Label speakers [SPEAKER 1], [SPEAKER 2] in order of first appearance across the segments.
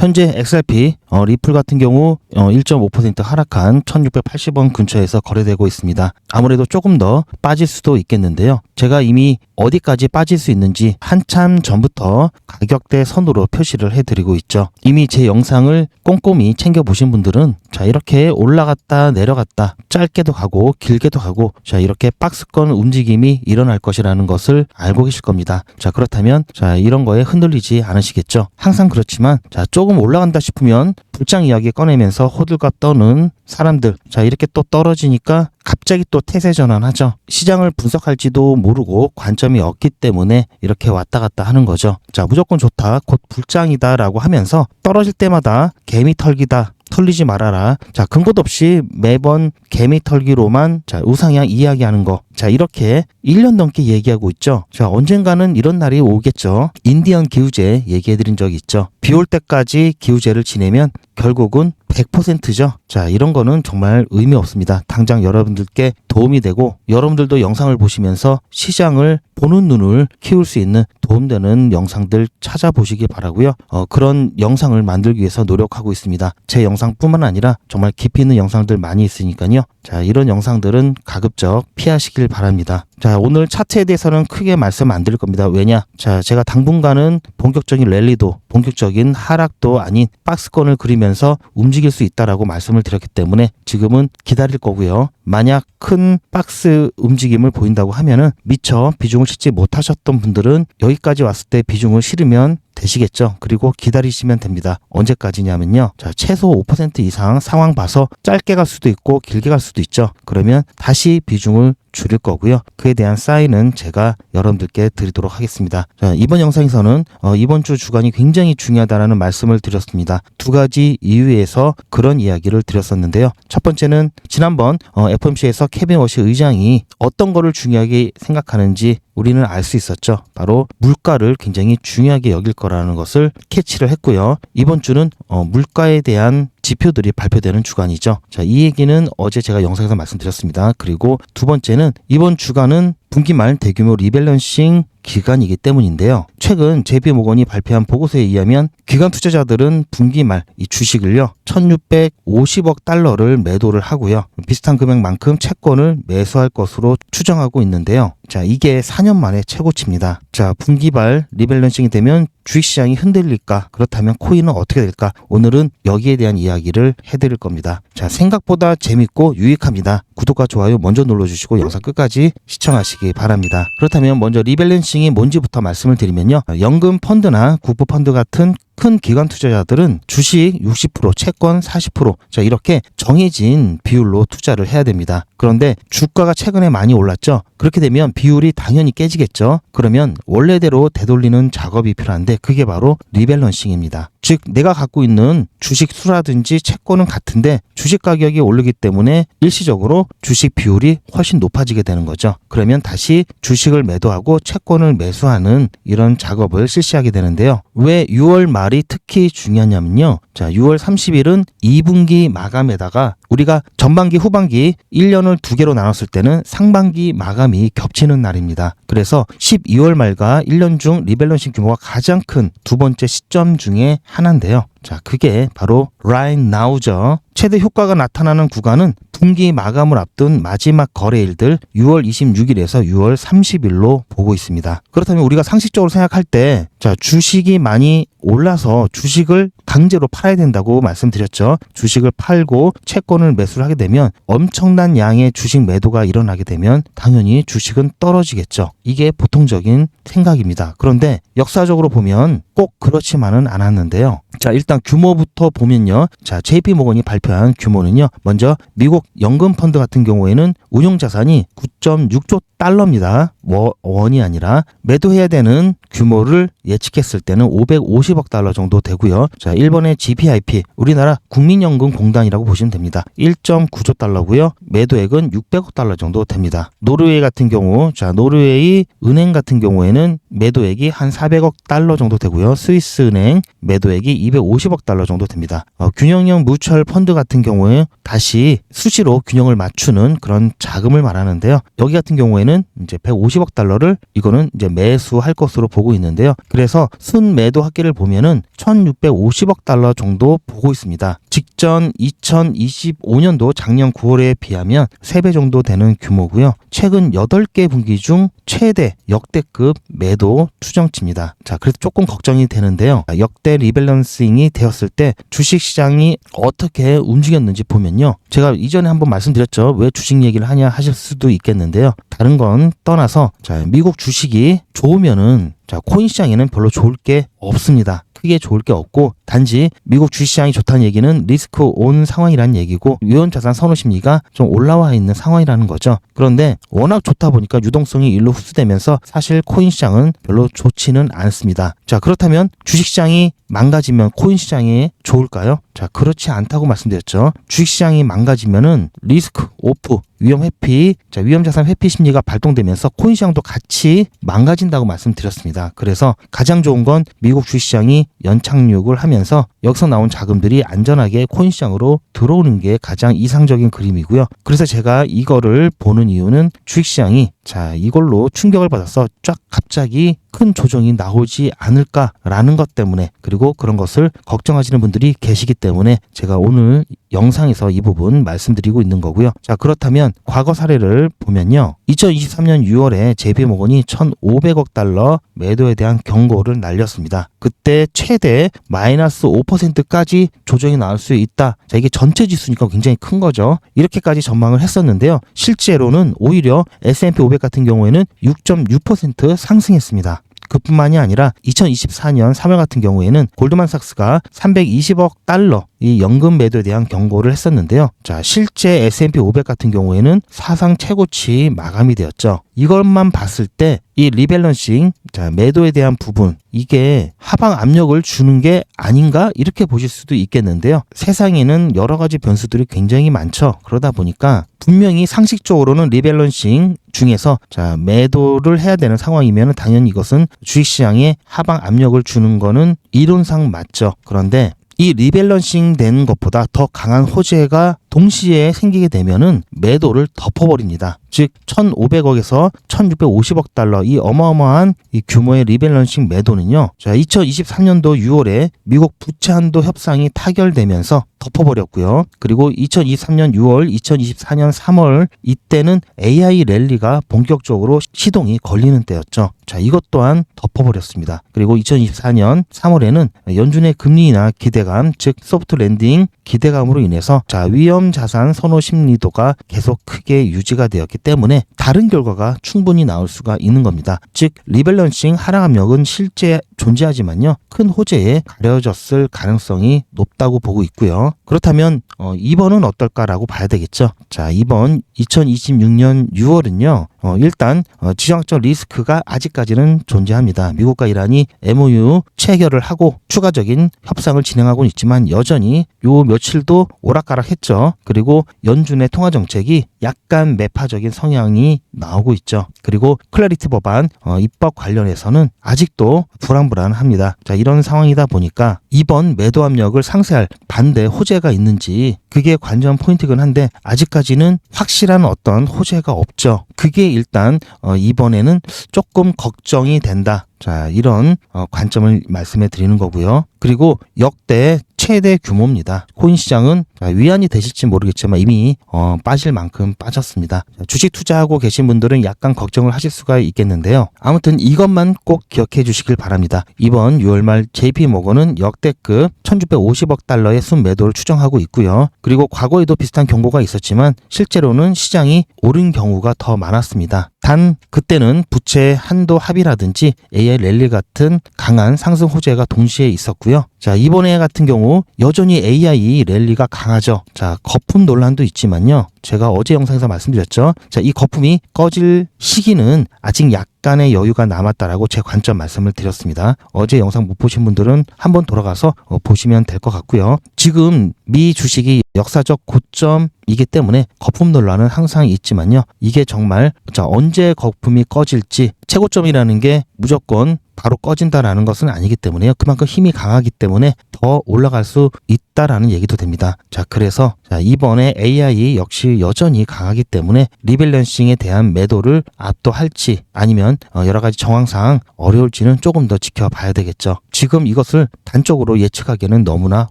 [SPEAKER 1] 현재 XRP 리플 같은 경우 1.5% 하락한 1680원 근처에서 거래되고 있습니다. 아무래도 조금 더 빠질 수도 있겠는데요. 제가 이미 어디까지 빠질 수 있는지 한참 전부터 가격대 선으로 표시를 해드리고 있죠. 이미 제 영상을 꼼꼼히 챙겨보신 분들은 자, 이렇게 올라갔다 내려갔다 짧게도 가고 길게도 가고 자, 이렇게 박스권 움직임이 일어날 것이라는 것을 알고 계실 겁니다. 자, 그렇다면 자, 이런 거에 흔들리지 않으시겠죠. 항상 그렇지만 자, 조금 올라간다 싶으면 불장 이야기 꺼내면서 호들갑 떠는 사람들, 자, 이렇게 또 떨어지니까 갑자기 또 태세 전환하죠. 시장을 분석할지도 모르고 관점이 없기 때문에 이렇게 왔다 갔다 하는 거죠. 자, 무조건 좋다, 곧 불장이다 라고 하면서 떨어질 때마다 개미 털기다, 털리지 말아라. 자, 근거도 없이 매번 개미 털기로만 자, 우상향 이야기하는 거. 자, 이렇게 1년 넘게 얘기하고 있죠. 자, 언젠가는 이런 날이 오겠죠. 인디언 기우제 얘기해드린 적이 있죠. 비 올 때까지 기우제를 지내면 결국은 100%죠. 자, 이런 거는 정말 의미 없습니다. 당장 여러분들께 도움이 되고 여러분들도 영상을 보시면서 시장을 보는 눈을 키울 수 있는 도움되는 영상들 찾아보시기 바라고요. 그런 영상을 만들기 위해서 노력하고 있습니다. 제 영상뿐만 아니라 정말 깊이 있는 영상들 많이 있으니까요. 자, 이런 영상들은 가급적 피하시길 바랍니다. 자, 오늘 차트에 대해서는 크게 말씀 안 드릴 겁니다. 왜냐? 자, 제가 당분간은 본격적인 랠리도 본격적인 하락도 아닌 박스권을 그리면서 움직일 수 있다라고 말씀을 드렸기 때문에 지금은 기다릴 거고요. 만약 큰 박스 움직임을 보인다고 하면은 미처 비중을 싣지 못하셨던 분들은 여기까지 왔을 때 비중을 실으면 되시겠죠. 그리고 기다리시면 됩니다. 언제까지냐면요. 자, 최소 5% 이상 상황 봐서 짧게 갈 수도 있고 길게 갈 수도 있죠. 그러면 다시 비중을 줄일 거고요. 그에 대한 사인은 제가 여러분들께 드리도록 하겠습니다. 자, 이번 영상에서는 이번 주 주간이 굉장히 중요하다라는 말씀을 드렸습니다. 두 가지 이유에서 그런 이야기를 드렸었는데요. 첫 번째는 지난번 FOMC에서 케빈 워시 의장이 어떤 거를 중요하게 생각하는지 우리는 알 수 있었죠. 바로 물가를 굉장히 중요하게 여길 거라는 것을 캐치를 했고요. 이번 주는 물가에 대한 지표들이 발표되는 주간이죠. 자, 이 얘기는 어제 제가 영상에서 말씀드렸습니다. 그리고 두 번째는 이번 주간은 분기말 대규모 리밸런싱 기간이기 때문인데요. 최근 JP모건이 발표한 보고서에 의하면 기관 투자자들은 분기말 이 주식을요 1650억 달러를 매도를 하고요. 비슷한 금액만큼 채권을 매수할 것으로 추정하고 있는데요. 자, 이게 4년 만에 최고치입니다. 자, 분기말 리밸런싱이 되면 주식시장이 흔들릴까? 그렇다면 코인은 어떻게 될까? 오늘은 여기에 대한 이야기를 해드릴 겁니다. 자, 생각보다 재밌고 유익합니다. 구독과 좋아요 먼저 눌러주시고 영상 끝까지 시청하시기 바랍니다. 그렇다면 먼저 리밸런싱이 뭔지부터 말씀을 드리면요. 연금 펀드나 국부 펀드 같은 큰 기관 투자자들은 주식 60%, 채권 40%, 자, 이렇게 정해진 비율로 투자를 해야 됩니다. 그런데 주가가 최근에 많이 올랐죠. 그렇게 되면 비율이 당연히 깨지겠죠. 그러면 원래대로 되돌리는 작업이 필요한데 그게 바로 리밸런싱입니다. 즉, 내가 갖고 있는 주식 수라든지 채권은 같은데 주식 가격이 오르기 때문에 일시적으로 주식 비율이 훨씬 높아지게 되는 거죠. 그러면 다시 주식을 매도하고 채권을 매수하는 이런 작업을 실시하게 되는데요. 왜 6월 말이 특히 중요하냐면요. 자, 6월 30일은 2분기 마감에다가 우리가 전반기 후반기 1년을 두 개로 나눴을 때는 상반기 마감이 겹치는 날입니다. 그래서 12월 말과 1년 중 리밸런싱 규모가 가장 큰 두 번째 시점 중에 하나인데요. 자, 그게 바로 right now죠. 최대 효과가 나타나는 구간은 분기 마감을 앞둔 마지막 거래일들 6월 26일에서 6월 30일로 보고 있습니다. 그렇다면 우리가 상식적으로 생각할 때 자, 주식이 많이 올라서 주식을 강제로 팔아야 된다고 말씀드렸죠. 주식을 팔고 채권을 매수를 하게 되면 엄청난 양의 주식 매도가 일어나게 되면 당연히 주식은 떨어지겠죠. 이게 보통적인 생각입니다. 그런데 역사적으로 보면 꼭 그렇지만은 않았는데요. 자, 일단 규모부터 보면요. 자, JP모건이 발표한 규모는요. 먼저 미국 연금 펀드 같은 경우에는 운용 자산이 9.6조 달러입니다. 원이 아니라 매도해야 되는 규모를 예측했을 때는 550억 달러 정도 되고요. 자, 일본의 GPIP, 우리나라 국민연금공단이라고 보시면 됩니다. 1.9조 달러고요. 매도액은 600억 달러 정도 됩니다. 노르웨이 같은 경우, 자, 노르웨이 은행 같은 경우에는 매도액이 한 400억 달러 정도 되고요. 스위스은행 매도액이 250억 달러 정도 됩니다. 균형형 뮤추얼 펀드 같은 경우에 다시 수시로 균형을 맞추는 그런 자금을 말하는데요. 여기 같은 경우에는 이제 150억 달러를 이거는 이제 매수할 것으로 보고 있는데요. 그래서 순매도 합계를 보면은 1650억 달러 정도 보고 있습니다. 직전 2025년도 작년 9월에 비하면 3배 정도 되는 규모고요. 최근 8개 분기 중 최대 역대급 매도 추정치입니다. 자, 그래서 조금 걱정이 되는데요. 역대 리밸런싱이 되었을 때 주식시장이 어떻게 움직였는지 보면요. 제가 이전에 한번 말씀드렸죠. 왜 주식 얘기를 하냐 하실 수도 있겠는데요. 다른 건 떠나서 자, 미국 주식이 좋으면은 자, 코인 시장에는 별로 좋을 게 없습니다. 크게 좋을 게 없고 단지 미국 주식시장이 좋다는 얘기는 리스크 온 상황이라는 얘기고 위험자산 선호 심리가 좀 올라와 있는 상황이라는 거죠. 그런데 워낙 좋다 보니까 유동성이 일로 흡수되면서 사실 코인 시장은 별로 좋지는 않습니다. 자, 그렇다면 주식시장이 망가지면 코인 시장이 좋을까요? 자, 그렇지 않다고 말씀드렸죠. 주식시장이 망가지면은 리스크 오프, 위험 회피, 자, 위험자산 회피 심리가 발동되면서 코인 시장도 같이 망가진다고 말씀드렸습니다. 그래서 가장 좋은 건 미국 주식시장이 연착륙을 하면서 여기서 나온 자금들이 안전하게 코인 시장으로 들어오는 게 가장 이상적인 그림이고요. 그래서 제가 이거를 보는 이유는 주식시장이 자, 이걸로 충격을 받아서 쫙 갑자기 큰 조정이 나오지 않을까라는 것 때문에 그리고 그런 것을 걱정하시는 분들이 계시기 때문에 제가 오늘 영상에서 이 부분 말씀드리고 있는 거고요. 자, 그렇다면 과거 사례를 보면요. 2023년 6월에 JP모건이 1,500억 달러 매도에 대한 경고를 날렸습니다. 그때 최대 마이너스 5%까지 조정이 나올 수 있다. 자, 이게 전체 지수니까 굉장히 큰 거죠. 이렇게까지 전망을 했었는데요. 실제로는 오히려 S&P 500 같은 경우에는 6.6% 상승했습니다. 그뿐만이 아니라 2024년 3월 같은 경우에는 골드만삭스가 320억 달러 이 연금 매도에 대한 경고를 했었는데요. 자, 실제 S&P 500 같은 경우에는 사상 최고치 마감이 되었죠. 이것만 봤을 때 이 리밸런싱, 자, 매도에 대한 부분, 이게 하방 압력을 주는 게 아닌가? 이렇게 보실 수도 있겠는데요. 세상에는 여러 가지 변수들이 굉장히 많죠. 그러다 보니까 분명히 상식적으로는 리밸런싱 중에서 자, 매도를 해야 되는 상황이면 당연히 이것은 주식시장에 하방 압력을 주는 거는 이론상 맞죠. 그런데 이 리밸런싱 된 것보다 더 강한 호재가 동시에 생기게 되면은 매도를 덮어버립니다. 즉 1,500억에서 1,650억 달러 이 어마어마한 이 규모의 리밸런싱 매도는요. 자, 2023년도 6월에 미국 부채 한도 협상이 타결되면서 덮어버렸고요. 그리고 2023년 6월, 2024년 3월 이때는 AI 랠리가 본격적으로 시동이 걸리는 때였죠. 자, 이것 또한 덮어버렸습니다. 그리고 2024년 3월에는 연준의 금리 인하 기대감, 즉 소프트 랜딩 기대감으로 인해서 자, 위험 자산 선호 심리도가 계속 크게 유지가 되었기 때문에 다른 결과가 충분히 나올 수가 있는 겁니다. 즉 리밸런싱 하락 압력은 실제 존재하지만요. 큰 호재에 가려졌을 가능성이 높다고 보고 있고요. 그렇다면 이번은 어떨까라고 봐야 되겠죠. 자, 이번 2026년 6월은요. 일단 지정학적 리스크가 아직까지는 존재합니다. 미국과 이란이 MOU 체결을 하고 추가적인 협상을 진행하고는 있지만 여전히 요 며칠도 오락가락했죠. 그리고 연준의 통화정책이 약간 매파적인 성향이 나오고 있죠. 그리고 클래리티 법안 입법 관련해서는 아직도 불안합니다. 자, 이런 상황이다 보니까 이번 매도 압력을 상쇄할 반대 호재가 있는지 그게 관전 포인트긴 한데 아직까지는 확실한 어떤 호재가 없죠. 그게 일단 이번에는 조금 걱정이 된다. 자, 이런 관점을 말씀해 드리는 거고요. 그리고 역대 최대 규모입니다. 코인 시장은 위안이 되실지 모르겠지만 이미 빠질 만큼 빠졌습니다. 주식 투자하고 계신 분들은 약간 걱정을 하실 수가 있겠는데요. 아무튼 이것만 꼭 기억해 주시길 바랍니다. 이번 6월 말 JP모건은 역대급 1,650억 달러의 순매도를 추정하고 있고요. 그리고 과거에도 비슷한 경고가 있었지만 실제로는 시장이 오른 경우가 더 많았습니다. 단 그때는 부채 한도 합의라든지 AI 랠리 같은 강한 상승 호재가 동시에 있었고요. 자, 이번에 같은 경우 여전히 AI 랠리가 강하죠. 자, 거품 논란도 있지만요. 제가 어제 영상에서 말씀드렸죠. 자, 이 거품이 꺼질 시기는 아직 약간의 여유가 남았다라고 제 관점 말씀을 드렸습니다. 어제 영상 못 보신 분들은 한번 돌아가서 보시면 될 것 같고요. 지금 미 주식이 역사적 고점이기 때문에 거품 논란은 항상 있지만요. 이게 정말 자, 언제 거품이 꺼질지 최고점이라는 게 무조건 바로 꺼진다라는 것은 아니기 때문에요. 그만큼 힘이 강하기 때문에 더 올라갈 수 있다라는 얘기도 됩니다. 자, 그래서 이번에 AI 역시 여전히 강하기 때문에 리밸런싱에 대한 매도를 압도할지 아니면 여러 가지 정황상 어려울지는 조금 더 지켜봐야 되겠죠. 지금 이것을 단적으로 예측하기는 너무나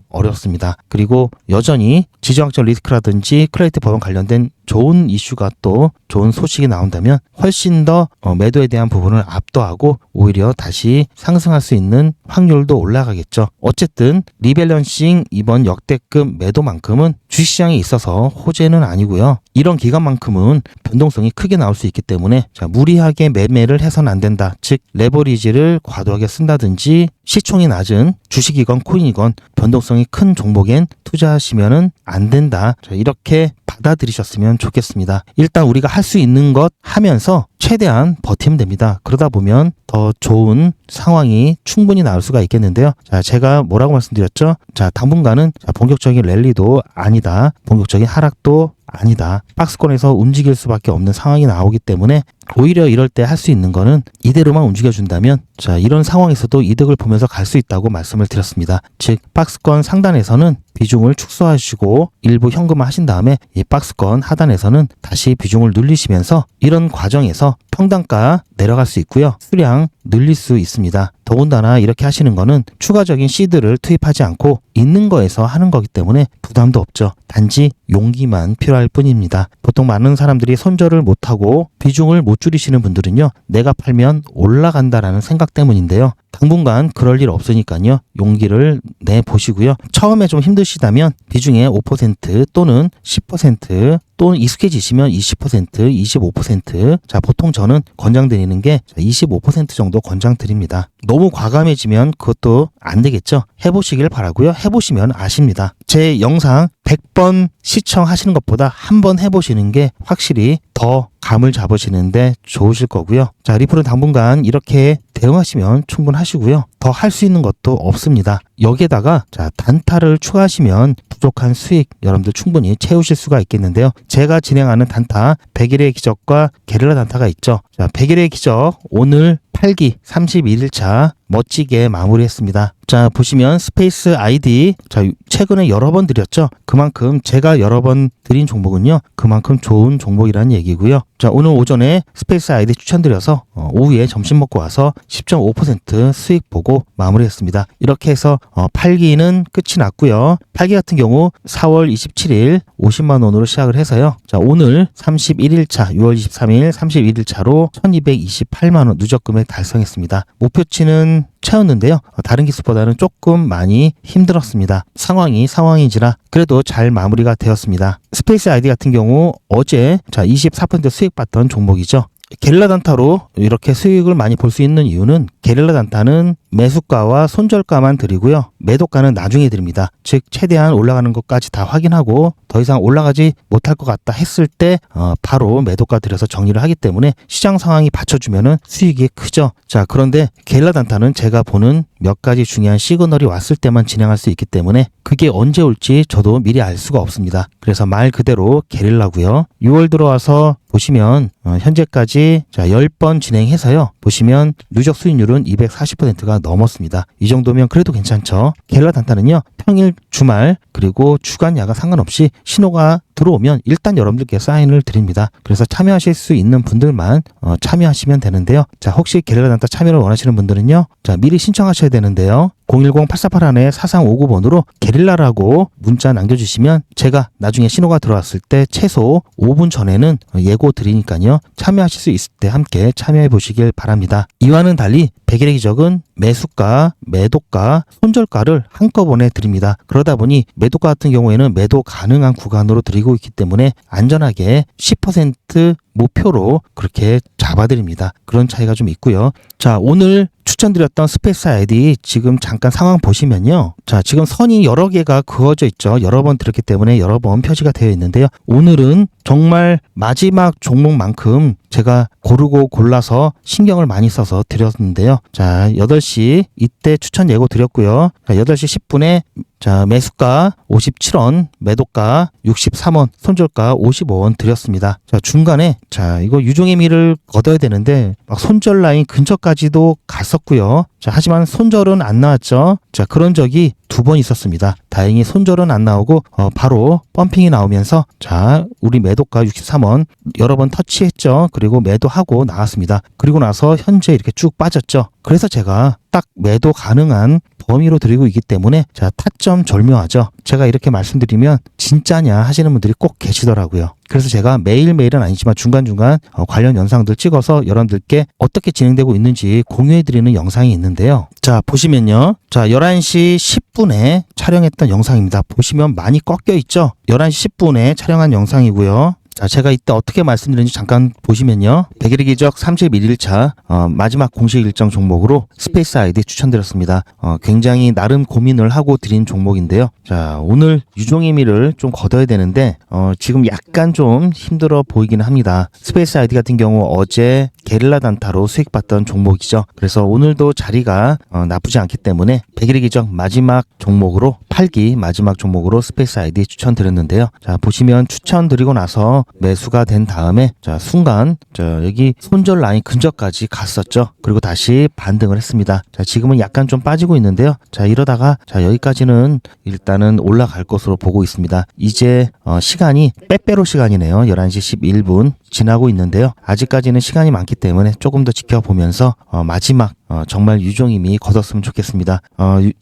[SPEAKER 1] 어렵습니다. 그리고 여전히 지정학적 리스크라든지 클래리티 법안 관련된 좋은 이슈가 또 좋은 소식이 나온다면 훨씬 더 매도에 대한 부분을 압도하고 오히려 다시 상승할 수 있는 확률도 올라가겠죠. 어쨌든 리밸런싱 이번 역대급 매도만큼은 주식시장에 있어서 호재는 아니고요. 이런 기간만큼은 변동성이 크게 나올 수 있기 때문에 무리하게 매매를 해서는 안 된다. 즉 레버리지를 과도하게 쓴다든지 시총이 낮은 주식이건 코인이건 변동성이 큰 종목엔 투자하시면은 안 된다. 이렇게 받아들이셨으면 좋겠습니다. 일단 우리가 할 수 있는 것 하면서 최대한 버티면 됩니다. 그러다 보면 더 좋은 상황이 충분히 나올 수가 있겠는데요. 자, 제가 뭐라고 말씀드렸죠? 자, 당분간은 본격적인 랠리도 아니다. 본격적인 하락도 아니다. 박스권에서 움직일 수밖에 없는 상황이 나오기 때문에 오히려 이럴 때 할 수 있는 거는 이대로만 움직여준다면 자, 이런 상황에서도 이득을 보면서 갈 수 있다고 말씀을 드렸습니다. 즉 박스권 상단에서는 비중을 축소하시고 일부 현금화 하신 다음에 이 박스권 하단에서는 다시 비중을 늘리시면서 이런 과정에서 평단가 내려갈 수 있고요. 수량 늘릴 수 있습니다. 더군다나 이렇게 하시는 거는 추가적인 시드를 투입하지 않고 있는 거에서 하는 거기 때문에 부담도 없죠. 단지 용기만 필요할 뿐입니다. 보통 많은 사람들이 손절을 못하고 비중을 못 줄이시는 분들은요. 내가 팔면 올라간다라는 생각 때문인데요. 당분간 그럴 일 없으니까요. 용기를 내보시고요. 처음에 좀 힘드시다면 비중의 5% 또는 10% 또는 익숙해지시면 20%, 25%. 자, 보통 저는 권장드리는 게 25% 정도 권장드립니다. 너무 과감해지면 그것도 안 되겠죠. 해보시길 바라고요. 해보시면 아십니다. 제 영상 100번 시청하시는 것보다 한 번 해보시는 게 확실히 더 감을 잡으시는데 좋으실 거고요. 자, 리플은 당분간 이렇게 대응하시면 충분하시고요. 더 할 수 있는 것도 없습니다. 여기에다가 자, 단타를 추가하시면 부족한 수익 여러분들 충분히 채우실 수가 있겠는데요. 제가 진행하는 단타 100일의 기적과 게릴라 단타가 있죠. 자, 100일의 기적 오늘 8기 31일차 멋지게 마무리했습니다. 자, 보시면 스페이스 아이디 자, 최근에 여러 번 드렸죠. 그만큼 제가 여러 번 드린 종목은요. 그만큼 좋은 종목이라는 얘기고요. 자, 오늘 오전에 스페이스 아이디 추천드려서 오후에 점심 먹고 와서 10.5% 수익 보고 마무리했습니다. 이렇게 해서 8기는 끝이 났고요. 8기 같은 경우 4월 27일 50만 원으로 시작을 해서요. 자, 오늘 31일차 6월 23일 31일차로 1228만 원 누적 금액 달성했습니다. 목표치는 채웠는데요. 다른 기수보다는 조금 많이 힘들었습니다. 상황인지라 그래도 잘 마무리가 되었습니다. 스페이스 아이디 같은 경우 어제 자 24% 수익 봤던 종목이죠. 게릴라 단타로 이렇게 수익을 많이 볼 수 있는 이유는 게릴라 단타는 매수가와 손절가만 드리고요. 매도가는 나중에 드립니다. 즉 최대한 올라가는 것까지 다 확인하고 더 이상 올라가지 못할 것 같다 했을 때 바로 매도가 드려서 정리를 하기 때문에 시장 상황이 받쳐주면은 수익이 크죠. 자, 그런데 게릴라 단타는 제가 보는 몇 가지 중요한 시그널이 왔을 때만 진행할 수 있기 때문에 그게 언제 올지 저도 미리 알 수가 없습니다. 그래서 말 그대로 게릴라고요. 6월 들어와서 보시면 현재까지 자 10번 진행해서요. 보시면 누적 수익률은 240%가 넘었습니다. 이 정도면 그래도 괜찮죠. 게릴라 단타는요. 평일, 주말 그리고 주간, 야간 상관없이 신호가 들어오면 일단 여러분들께 사인을 드립니다. 그래서 참여하실 수 있는 분들만 참여하시면 되는데요. 자, 혹시 게릴라 단타 참여를 원하시는 분들은요. 자, 미리 신청하셔야 되는데요. 010-8481-4359번으로 게릴라라고 문자 남겨주시면 제가 나중에 신호가 들어왔을 때 최소 5분 전에는 예고 드리니까요. 참여하실 수 있을 때 함께 참여해 보시길 바랍니다. 이와는 달리 100일의 기적은 매수가, 매도가, 손절가를 한꺼번에 드립니다. 그러다 보니 매도가 같은 경우에는 매도 가능한 구간으로 드리고 있기 때문에 안전하게 10% 목표로 그렇게 잡아드립니다. 그런 차이가 좀 있고요. 자, 오늘 추천드렸던 스페이스 아이디 지금 잠깐 상황 보시면요. 자, 지금 선이 여러 개가 그어져 있죠. 여러 번 들었기 때문에 여러 번 표시가 되어 있는데요. 오늘은 정말 마지막 종목만큼 제가 고르고 골라서 신경을 많이 써서 드렸는데요. 자, 8시 이때 추천 예고 드렸고요. 자, 8시 10분에 자, 매수가 57원, 매도가 63원, 손절가 55원 드렸습니다. 자, 중간에 자, 이거 유종의 미를 거둬야 되는데 막 손절 라인 근처까지도 갔었고요. 자, 하지만 손절은 안 나왔죠. 자, 그런 적이 2번 있었습니다. 다행히 손절은 안 나오고 바로 펌핑이 나오면서 자, 우리 매도가 63원 여러 번 터치했죠. 그리고 매도하고 나왔습니다. 그리고 나서 현재 이렇게 쭉 빠졌죠. 그래서 제가 딱 매도 가능한 범위로 드리고 있기 때문에 자, 타점 절묘하죠. 제가 이렇게 말씀드리면 진짜냐 하시는 분들이 꼭 계시더라고요. 그래서 제가 매일매일은 아니지만 중간중간 관련 영상들 찍어서 여러분들께 어떻게 진행되고 있는지 공유해드리는 영상이 있는데요. 자, 보시면요. 자, 11시 10분에 촬영했던 영상입니다. 보시면 많이 꺾여 있죠. 11시 10분에 촬영한 영상이고요. 자, 제가 이때 어떻게 말씀드렸는지 잠깐 보시면요. 백일의 기적 31일차 마지막 공식 일정 종목으로 스페이스 아이디 추천드렸습니다. 굉장히 나름 고민을 하고 드린 종목인데요. 자, 오늘 유종의 미를 좀 거둬야 되는데 지금 약간 좀 힘들어 보이기는 합니다. 스페이스 아이디 같은 경우 어제 게릴라 단타로 수익봤던 종목이죠. 그래서 오늘도 자리가 나쁘지 않기 때문에 백일의 기적 마지막 종목으로 8기 마지막 종목으로 스페이스 아이디 추천드렸는데요. 자, 보시면 추천드리고 나서 매수가 된 다음에 자, 순간 자, 여기 손절 라인 근처까지 갔었죠. 그리고 다시 반등을 했습니다. 자, 지금은 약간 좀 빠지고 있는데요. 자, 이러다가 자, 여기까지는 일단은 올라갈 것으로 보고 있습니다. 이제 시간이 빼빼로 시간이네요. 11시 11분 지나고 있는데요. 아직까지는 시간이 많기 때문에 조금 더 지켜보면서 마지막 정말 유종임이 거뒀으면 좋겠습니다.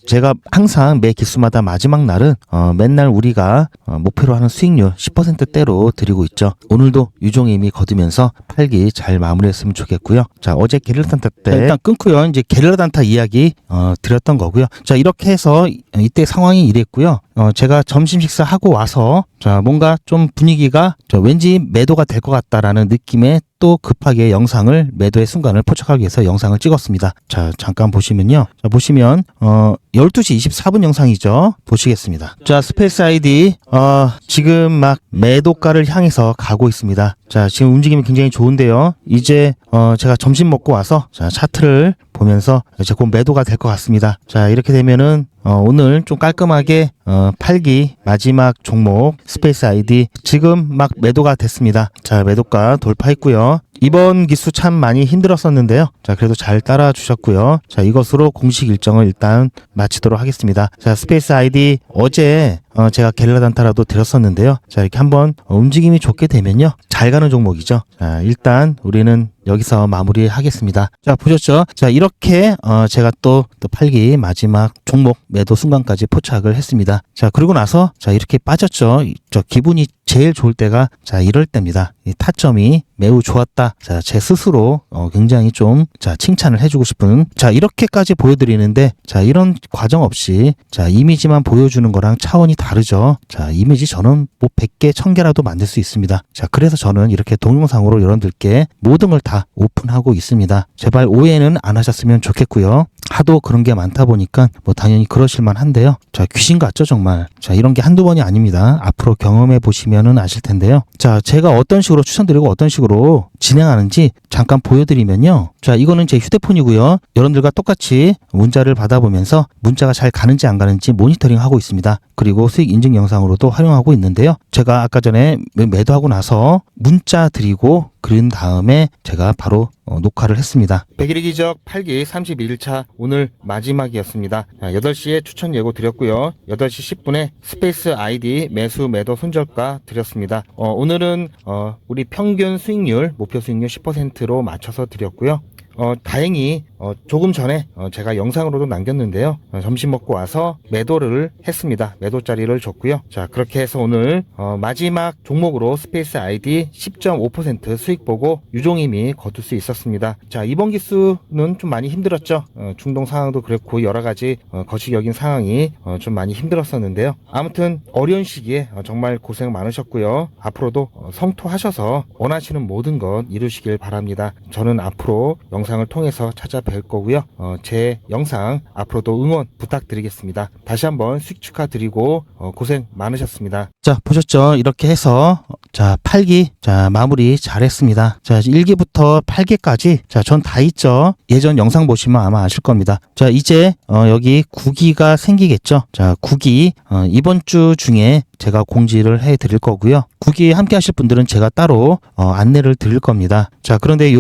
[SPEAKER 1] 제가 항상 매 기수마다 마지막 날은 맨날 우리가 목표로 하는 수익률 10%대로 드리고 있죠. 오늘도 유종임이 거두면서 8기 잘 마무리했으면 좋겠고요. 자, 어제 게릴라 단타 때 일단 끊고요. 이제 게릴라 단타 이야기 드렸던 거고요. 자, 이렇게 해서 이때 상황이 이랬고요. 제가 점심 식사하고 와서 자, 뭔가 좀 분위기가 왠지 매도가 될 것 같다라는 느낌에 또 급하게 영상을 매도의 순간을 포착하기 위해서 영상을 찍었습니다. 자, 잠깐 보시면요. 자, 보시면 12시 24분 영상이죠. 보시겠습니다. 자, 스페이스 아이디 지금 막 매도가를 향해서 가고 있습니다. 자, 지금 움직임이 굉장히 좋은데요. 이제 제가 점심 먹고 와서 자, 차트를 보면서 이제 곧 매도가 될 것 같습니다. 자, 이렇게 되면은 오늘 좀 깔끔하게 8기 마지막 종목 스페이스 아이디 지금 막 매도가 됐습니다. 자, 매도가 돌파했고요. 이번 기수 참 많이 힘들었었는데요. 자, 그래도 잘 따라 주셨고요. 자, 이것으로 공식 일정을 일단 마치도록 하겠습니다. 자, 스페이스 아이디 어제 제가 게릴라 단타라도 드렸었는데요. 자, 이렇게 한번 움직임이 좋게 되면요. 잘 가는 종목이죠. 자, 일단 우리는 여기서 마무리하겠습니다. 자, 보셨죠? 자, 이렇게 제가 또 8기 마지막 종목 매도 순간까지 포착을 했습니다. 자, 그리고 나서 자, 이렇게 빠졌죠. 저 기분이 제일 좋을 때가 자, 이럴 때입니다. 이 타점이 매우 좋았다. 자, 제 스스로 굉장히 좀 자, 칭찬을 해주고 싶은 자, 이렇게까지 보여드리는데 자, 이런 과정 없이 자, 이미지만 보여주는 거랑 차원이 다르죠. 자, 이미지 저는 뭐 100개, 1000개라도 만들 수 있습니다. 자, 그래서 저는 이렇게 동영상으로 여러분들께 모든 걸 다 오픈하고 있습니다. 제발 오해는 안 하셨으면 좋겠고요. 하도 그런 게 많다 보니까 뭐 당연히 그러실만 한데요. 자, 귀신 같죠, 정말. 자, 이런 게 한두 번이 아닙니다. 앞으로 경험해 보시면은 아실 텐데요. 자, 제가 어떤 식으로 추천드리고 어떤 식으로 진행하는지 잠깐 보여드리면요. 자, 이거는 제 휴대폰이고요. 여러분들과 똑같이 문자를 받아보면서 문자가 잘 가는지 안 가는지 모니터링 하고 있습니다. 그리고 수익 인증 영상으로도 활용하고 있는데요. 제가 아까 전에 매도하고 나서 문자 드리고 그린 다음에 제가 바로 녹화를 했습니다. 백일의 기적 8기 31일차 오늘 마지막이었습니다. 8시에 추천 예고 드렸고요. 8시 10분에 스페이스 아이디 매수 매도 손절가 드렸습니다. 오늘은 우리 평균 수익률 목표 수익률 10%로 맞춰서 드렸고요. 다행히 조금 전에 제가 영상으로도 남겼는데요. 점심 먹고 와서 매도를 했습니다. 매도 자리를 줬고요. 자, 그렇게 해서 오늘 마지막 종목으로 스페이스 아이디 10.5% 수익 보고 유종임이 거둘 수 있었습니다. 자, 이번 기수는 좀 많이 힘들었죠. 중동 상황도 그랬고 여러 가지 거시적인 상황이 좀 많이 힘들었었는데요. 아무튼 어려운 시기에 정말 고생 많으셨고요. 앞으로도 성토하셔서 원하시는 모든 것 이루시길 바랍니다. 저는 앞으로 영상을 통해서 찾아뵐 거고요. 제 영상 앞으로도 응원 부탁드리겠습니다. 다시 한번 수익 축하드리고 고생 많으셨습니다. 자, 보셨죠? 이렇게 해서 자, 8기. 자, 마무리 잘했습니다. 자, 1기부터 8기까지. 자, 전 다 있죠. 예전 영상 보시면 아마 아실 겁니다. 자, 이제, 여기 9기가 생기겠죠. 자, 9기. 이번 주 중에 제가 공지를 해 드릴 거고요. 9기 함께 하실 분들은 제가 따로 안내를 드릴 겁니다. 자, 그런데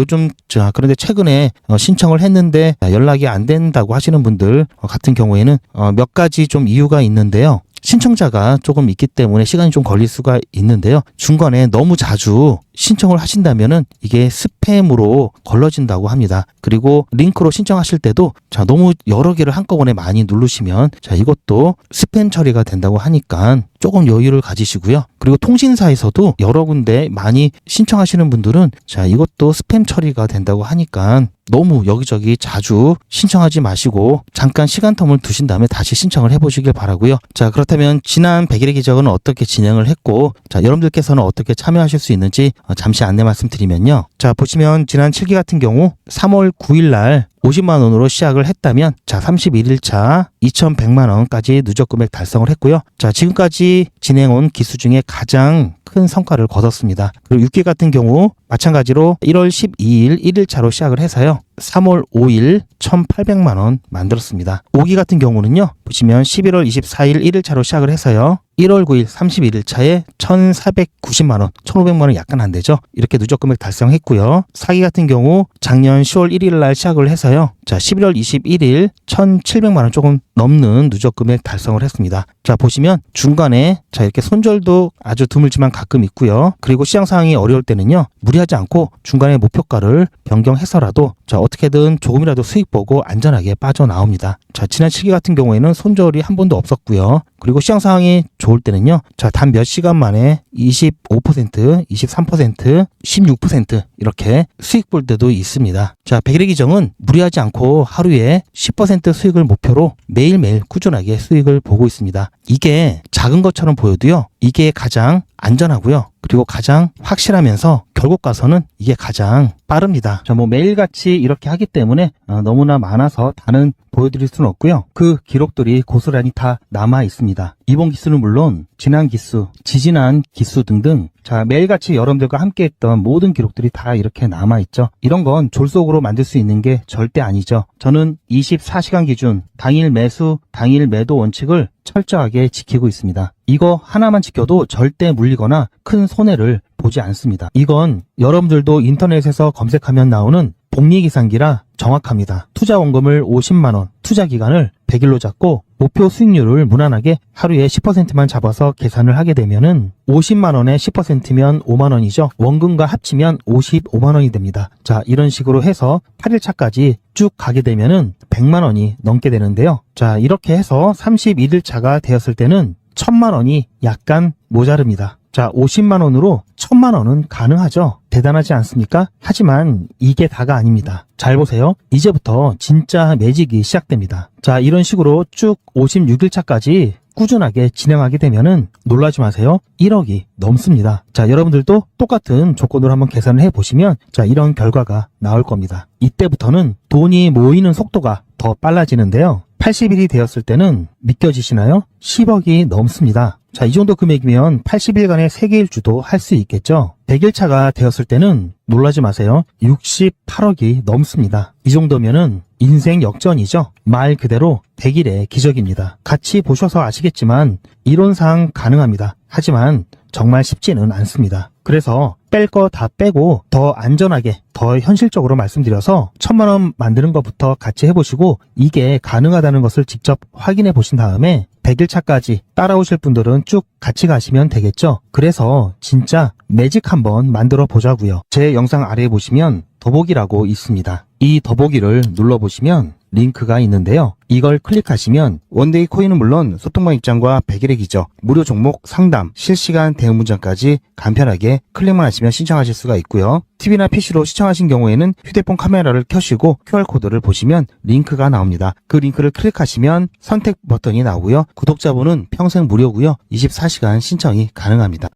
[SPEAKER 1] 그런데 최근에 신청을 했는데 연락이 안 된다고 하시는 분들 같은 경우에는 몇 가지 좀 이유가 있는데요. 신청자가 조금 있기 때문에 시간이 좀 걸릴 수가 있는데요. 중간에 너무 자주 신청을 하신다면은 이게 스팸으로 걸러진다고 합니다. 그리고 링크로 신청하실 때도 자, 너무 여러 개를 한꺼번에 많이 누르시면 자, 이것도 스팸 처리가 된다고 하니까 조금 여유를 가지시고요. 그리고 통신사에서도 여러 군데 많이 신청하시는 분들은 자, 이것도 스팸 처리가 된다고 하니까 너무 여기저기 자주 신청하지 마시고 잠깐 시간 텀을 두신 다음에 다시 신청을 해보시길 바라고요. 자, 그렇다면 지난 100일의 기적은 어떻게 진행을 했고 자, 여러분들께서는 어떻게 참여하실 수 있는지 잠시 안내 말씀드리면요. 자, 보시면 지난 7기 같은 경우 3월 9일 날 50만 원으로 시작을 했다면 자, 31일차 2,100만 원까지 누적 금액 달성을 했고요. 자, 지금까지 진행온 기수 중에 가장 큰 성과를 거뒀습니다. 그리고 6기 같은 경우 마찬가지로 1월 12일 1일차로 시작을 해서요. 3월 5일 1,800만 원 만들었습니다. 5기 같은 경우는요. 보시면 11월 24일 1일차로 시작을 해서요. 1월 9일 31일차에 1,490만 원, 1,500만 원 약간 안 되죠. 이렇게 누적 금액 달성했고요. 4기 같은 경우 작년 10월 1일 날 시작을 해서요. 자, 11월 21일 1,700만 원 조금 넘는 누적 금액 달성을 했습니다. 자, 보시면 중간에 자, 이렇게 손절도 아주 드물지만 가끔 있고요. 그리고 시장 상황이 어려울 때는요. 무리하지 않고 중간에 목표가를 변경해서라도 자, 어떻게든 조금이라도 수익 보고 안전하게 빠져나옵니다. 자, 지난 7기 같은 경우에는 손절이 한 번도 없었고요. 그리고 시장 상황이 좋을 때는요. 자, 단 몇 시간 만에 25%, 23%, 16% 이렇게 수익 볼 때도 있습니다. 자, 100일의 기정은 무리하지 않고 하루에 10% 수익을 목표로 매일매일 꾸준하게 수익을 보고 있습니다. 이게 작은 것처럼 보여도요. 이게 가장 안전하고요. 그리고 가장 확실하면서 결국 가서는 이게 가장 빠릅니다. 자, 매일같이 이렇게 하기 때문에 너무나 많아서 다는 보여드릴 수는 없고요. 그 기록들이 고스란히 다 남아 있습니다. 이번 기수는 물론 지난 기수, 지지난 기수 등등 자, 매일같이 여러분들과 함께 했던 모든 기록들이 다 이렇게 남아 있죠. 이런 건 졸속으로 만들 수 있는 게 절대 아니죠. 저는 24시간 기준 당일 매수, 당일 매도 원칙을 철저하게 지키고 있습니다. 이거 하나만 지켜도 절대 물리거나 큰 손해를 보지 않습니다. 이건 여러분들도 인터넷에서 검색하면 나오는 복리계산기라 정확합니다. 투자 원금을 50만원, 투자 기간을 100일로 잡고 목표 수익률을 무난하게 하루에 10%만 잡아서 계산을 하게 되면은 50만원에 10%면 5만원이죠. 원금과 합치면 55만원이 됩니다. 자, 이런 식으로 해서 8일차까지 쭉 가게 되면은 100만원이 넘게 되는데요. 자, 이렇게 해서 31일차가 되었을 때는 1000만원이 약간 모자릅니다. 자, 50만원으로 1000만원은 가능하죠. 대단하지 않습니까? 하지만 이게 다가 아닙니다. 잘 보세요. 이제부터 진짜 매직이 시작됩니다. 자, 이런 식으로 쭉 56일차까지 꾸준하게 진행하게 되면은 놀라지 마세요. 1억이 넘습니다. 자, 여러분들도 똑같은 조건으로 한번 계산을 해보시면 자, 이런 결과가 나올 겁니다. 이때부터는 돈이 모이는 속도가 더 빨라지는데요. 80일이 되었을 때는 믿겨지시나요? 10억이 넘습니다. 자, 이 정도 금액이면 80일간의 세계일주도 할 수 있겠죠. 100일차가 되었을 때는 놀라지 마세요. 68억이 넘습니다. 이 정도면은 인생 역전이죠. 말 그대로 100일의 기적입니다. 같이 보셔서 아시겠지만 이론상 가능합니다. 하지만 정말 쉽지는 않습니다. 그래서 뺄 거 다 빼고 더 안전하게 더 현실적으로 말씀드려서 1000만원 만드는 것부터 같이 해보시고 이게 가능하다는 것을 직접 확인해 보신 다음에 100일차까지 따라오실 분들은 쭉 같이 가시면 되겠죠. 그래서 진짜 매직 한번 만들어 보자고요. 제 영상 아래에 보시면 더보기라고 있습니다. 이 더보기를 눌러보시면 링크가 있는데요. 이걸 클릭하시면 원데이 코인은 물론 소통방 입장과 100일의 기적, 무료 종목 상담, 실시간 대응 문장까지 간편하게 클릭만 하시면 신청하실 수가 있고요. TV나 PC로 시청하신 경우에는 휴대폰 카메라를 켜시고 QR코드를 보시면 링크가 나옵니다. 그 링크를 클릭하시면 선택 버튼이 나오고요. 구독자분은 평생 무료고요. 24시간 신청이 가능합니다.